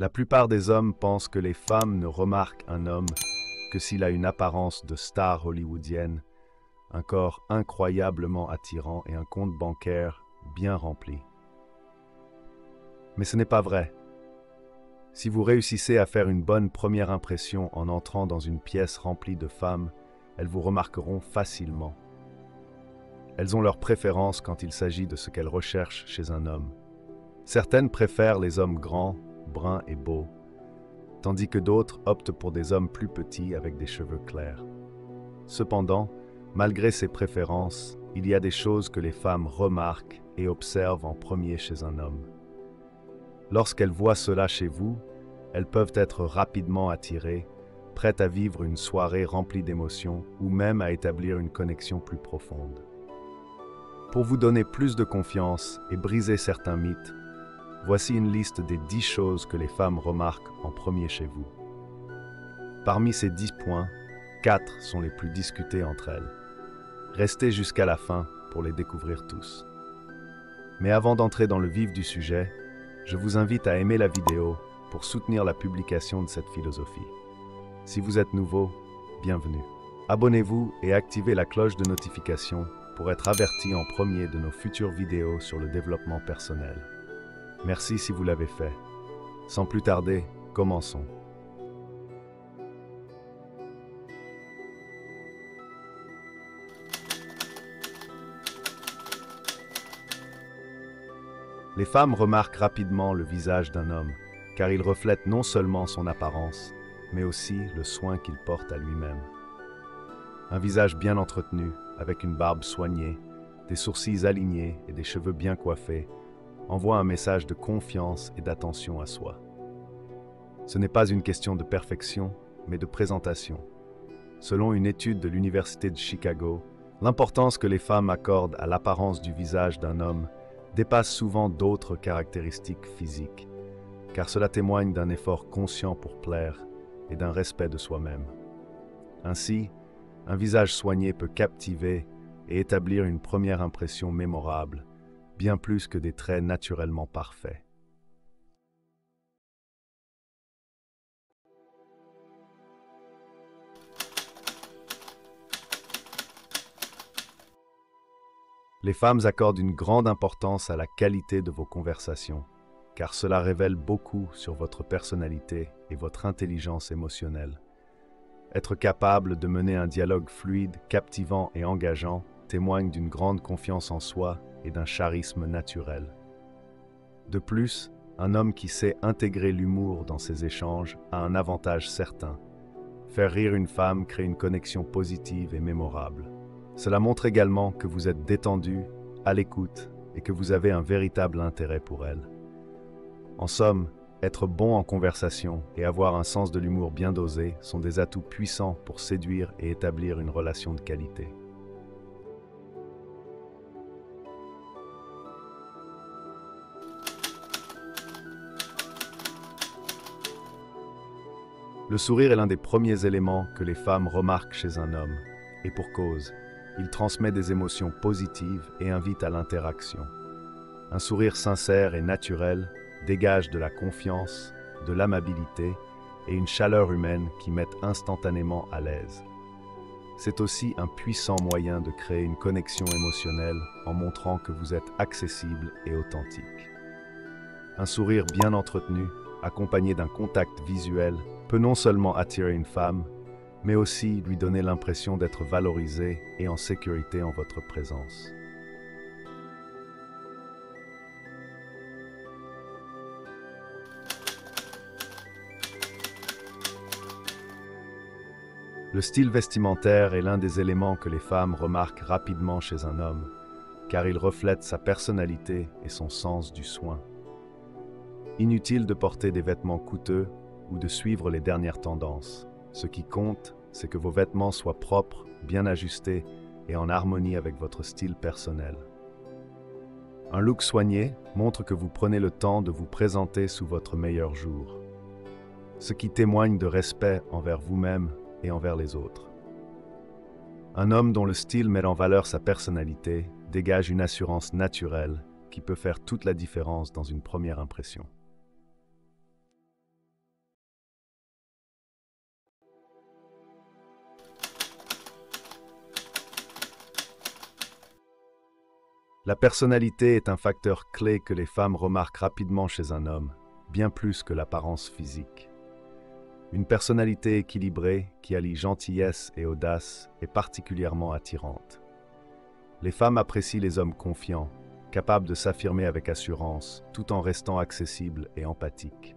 La plupart des hommes pensent que les femmes ne remarquent un homme que s'il a une apparence de star hollywoodienne, un corps incroyablement attirant et un compte bancaire bien rempli. Mais ce n'est pas vrai. Si vous réussissez à faire une bonne première impression en entrant dans une pièce remplie de femmes, elles vous remarqueront facilement. Elles ont leurs préférences quand il s'agit de ce qu'elles recherchent chez un homme. Certaines préfèrent les hommes grands, bruns et beaux, tandis que d'autres optent pour des hommes plus petits avec des cheveux clairs. Cependant, malgré ces préférences, il y a des choses que les femmes remarquent et observent en premier chez un homme. Lorsqu'elles voient cela chez vous, elles peuvent être rapidement attirées, prêtes à vivre une soirée remplie d'émotions ou même à établir une connexion plus profonde. Pour vous donner plus de confiance et briser certains mythes, voici une liste des 10 choses que les femmes remarquent en premier chez vous. Parmi ces 10 points, 4 sont les plus discutés entre elles. Restez jusqu'à la fin pour les découvrir tous. Mais avant d'entrer dans le vif du sujet, je vous invite à aimer la vidéo pour soutenir la publication de cette philosophie. Si vous êtes nouveau, bienvenue. Abonnez-vous et activez la cloche de notification pour être averti en premier de nos futures vidéos sur le développement personnel. Merci si vous l'avez fait. Sans plus tarder, commençons. Les femmes remarquent rapidement le visage d'un homme, car il reflète non seulement son apparence, mais aussi le soin qu'il porte à lui-même. Un visage bien entretenu, avec une barbe soignée, des sourcils alignés et des cheveux bien coiffés, envoie un message de confiance et d'attention à soi. Ce n'est pas une question de perfection, mais de présentation. Selon une étude de l'Université de Chicago, l'importance que les femmes accordent à l'apparence du visage d'un homme dépasse souvent d'autres caractéristiques physiques, car cela témoigne d'un effort conscient pour plaire et d'un respect de soi-même. Ainsi, un visage soigné peut captiver et établir une première impression mémorable, bien plus que des traits naturellement parfaits. Les femmes accordent une grande importance à la qualité de vos conversations, car cela révèle beaucoup sur votre personnalité et votre intelligence émotionnelle. Être capable de mener un dialogue fluide, captivant et engageant témoigne d'une grande confiance en soi et d'un charisme naturel. De plus, un homme qui sait intégrer l'humour dans ses échanges a un avantage certain. Faire rire une femme crée une connexion positive et mémorable. Cela montre également que vous êtes détendu, à l'écoute et que vous avez un véritable intérêt pour elle. En somme, être bon en conversation et avoir un sens de l'humour bien dosé sont des atouts puissants pour séduire et établir une relation de qualité. Le sourire est l'un des premiers éléments que les femmes remarquent chez un homme, et pour cause. Il transmet des émotions positives et invite à l'interaction. Un sourire sincère et naturel dégage de la confiance, de l'amabilité et une chaleur humaine qui mettent instantanément à l'aise. C'est aussi un puissant moyen de créer une connexion émotionnelle en montrant que vous êtes accessible et authentique. Un sourire bien entretenu, accompagné d'un contact visuel, peut non seulement attirer une femme, mais aussi lui donner l'impression d'être valorisé et en sécurité en votre présence. Le style vestimentaire est l'un des éléments que les femmes remarquent rapidement chez un homme, car il reflète sa personnalité et son sens du soin. Inutile de porter des vêtements coûteux ou de suivre les dernières tendances. Ce qui compte, c'est que vos vêtements soient propres, bien ajustés et en harmonie avec votre style personnel. Un look soigné montre que vous prenez le temps de vous présenter sous votre meilleur jour, ce qui témoigne de respect envers vous-même et envers les autres. Un homme dont le style met en valeur sa personnalité dégage une assurance naturelle qui peut faire toute la différence dans une première impression. La personnalité est un facteur clé que les femmes remarquent rapidement chez un homme, bien plus que l'apparence physique. Une personnalité équilibrée qui allie gentillesse et audace est particulièrement attirante. Les femmes apprécient les hommes confiants, capables de s'affirmer avec assurance, tout en restant accessibles et empathiques.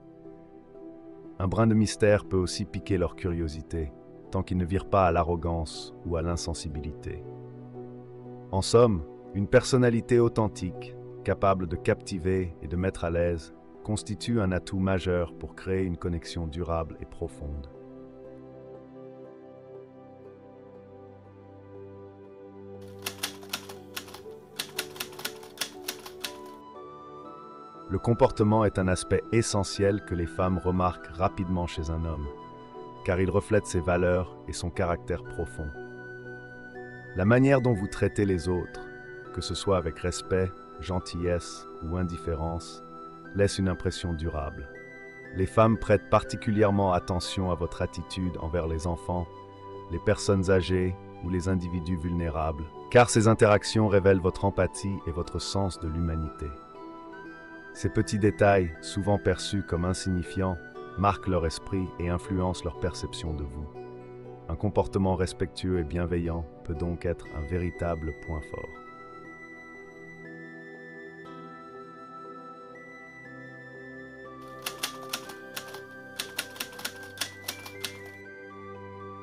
Un brin de mystère peut aussi piquer leur curiosité, tant qu'ils ne virent pas à l'arrogance ou à l'insensibilité. En somme, une personnalité authentique, capable de captiver et de mettre à l'aise, constitue un atout majeur pour créer une connexion durable et profonde. Le comportement est un aspect essentiel que les femmes remarquent rapidement chez un homme, car il reflète ses valeurs et son caractère profond. La manière dont vous traitez les autres, que ce soit avec respect, gentillesse ou indifférence, laisse une impression durable. Les femmes prêtent particulièrement attention à votre attitude envers les enfants, les personnes âgées ou les individus vulnérables, car ces interactions révèlent votre empathie et votre sens de l'humanité. Ces petits détails, souvent perçus comme insignifiants, marquent leur esprit et influencent leur perception de vous. Un comportement respectueux et bienveillant peut donc être un véritable point fort.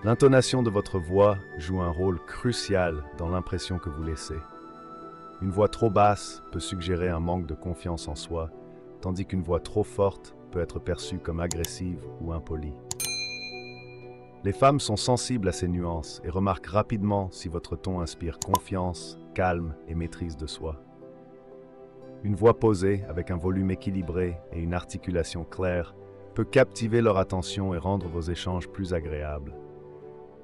L'intonation de votre voix joue un rôle crucial dans l'impression que vous laissez. Une voix trop basse peut suggérer un manque de confiance en soi, tandis qu'une voix trop forte peut être perçue comme agressive ou impolie. Les femmes sont sensibles à ces nuances et remarquent rapidement si votre ton inspire confiance, calme et maîtrise de soi. Une voix posée, avec un volume équilibré et une articulation claire, peut captiver leur attention et rendre vos échanges plus agréables.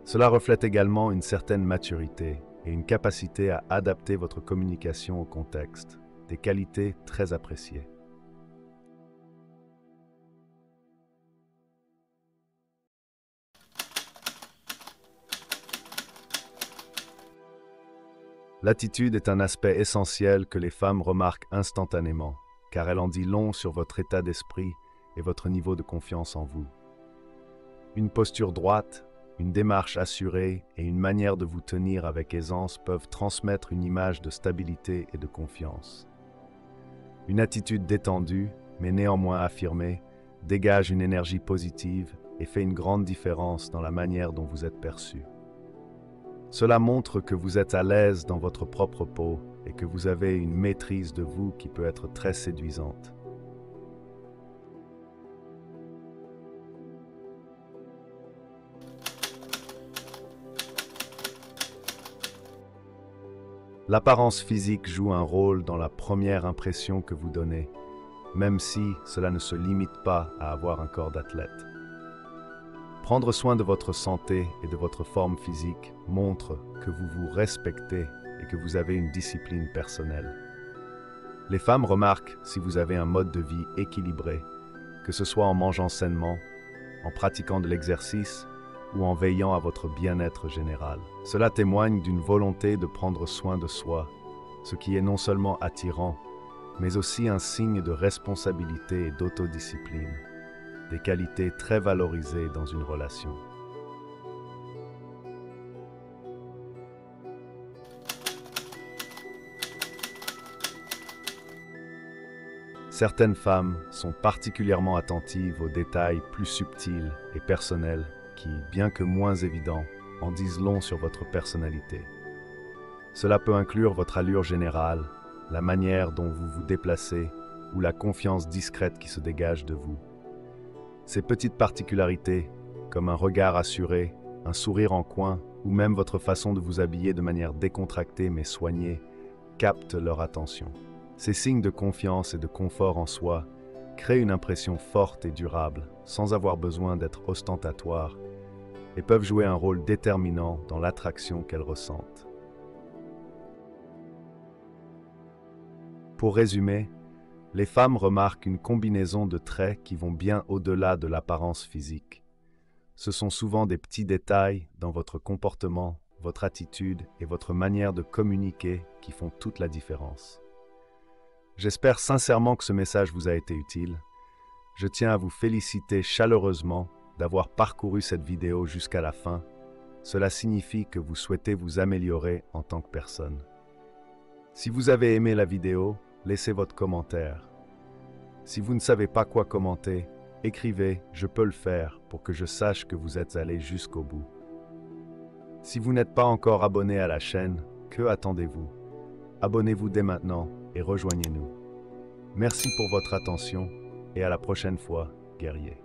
Cela reflète également une certaine maturité et une capacité à adapter votre communication au contexte, des qualités très appréciées. L'attitude est un aspect essentiel que les femmes remarquent instantanément, car elle en dit long sur votre état d'esprit et votre niveau de confiance en vous. Une posture droite, une démarche assurée et une manière de vous tenir avec aisance peuvent transmettre une image de stabilité et de confiance. Une attitude détendue, mais néanmoins affirmée, dégage une énergie positive et fait une grande différence dans la manière dont vous êtes perçu. Cela montre que vous êtes à l'aise dans votre propre peau et que vous avez une maîtrise de vous qui peut être très séduisante. L'apparence physique joue un rôle dans la première impression que vous donnez, même si cela ne se limite pas à avoir un corps d'athlète. Prendre soin de votre santé et de votre forme physique montre que vous vous respectez et que vous avez une discipline personnelle. Les femmes remarquent si vous avez un mode de vie équilibré, que ce soit en mangeant sainement, en pratiquant de l'exercice ou en veillant à votre bien-être général. Cela témoigne d'une volonté de prendre soin de soi, ce qui est non seulement attirant, mais aussi un signe de responsabilité et d'autodiscipline, des qualités très valorisées dans une relation. Certaines femmes sont particulièrement attentives aux détails plus subtils et personnels qui, bien que moins évidents, en disent long sur votre personnalité. Cela peut inclure votre allure générale, la manière dont vous vous déplacez ou la confiance discrète qui se dégage de vous. Ces petites particularités, comme un regard assuré, un sourire en coin ou même votre façon de vous habiller de manière décontractée mais soignée, captent leur attention. Ces signes de confiance et de confort en soi créent une impression forte et durable, sans avoir besoin d'être ostentatoires, et peuvent jouer un rôle déterminant dans l'attraction qu'elles ressentent. Pour résumer, les femmes remarquent une combinaison de traits qui vont bien au-delà de l'apparence physique. Ce sont souvent des petits détails dans votre comportement, votre attitude et votre manière de communiquer qui font toute la différence. J'espère sincèrement que ce message vous a été utile. Je tiens à vous féliciter chaleureusement d'avoir parcouru cette vidéo jusqu'à la fin. Cela signifie que vous souhaitez vous améliorer en tant que personne. Si vous avez aimé la vidéo, laissez votre commentaire. Si vous ne savez pas quoi commenter, écrivez « Je peux le faire » pour que je sache que vous êtes allé jusqu'au bout. Si vous n'êtes pas encore abonné à la chaîne, que attendez-vous? Abonnez-vous dès maintenant et rejoignez-nous. Merci pour votre attention et à la prochaine fois, guerriers.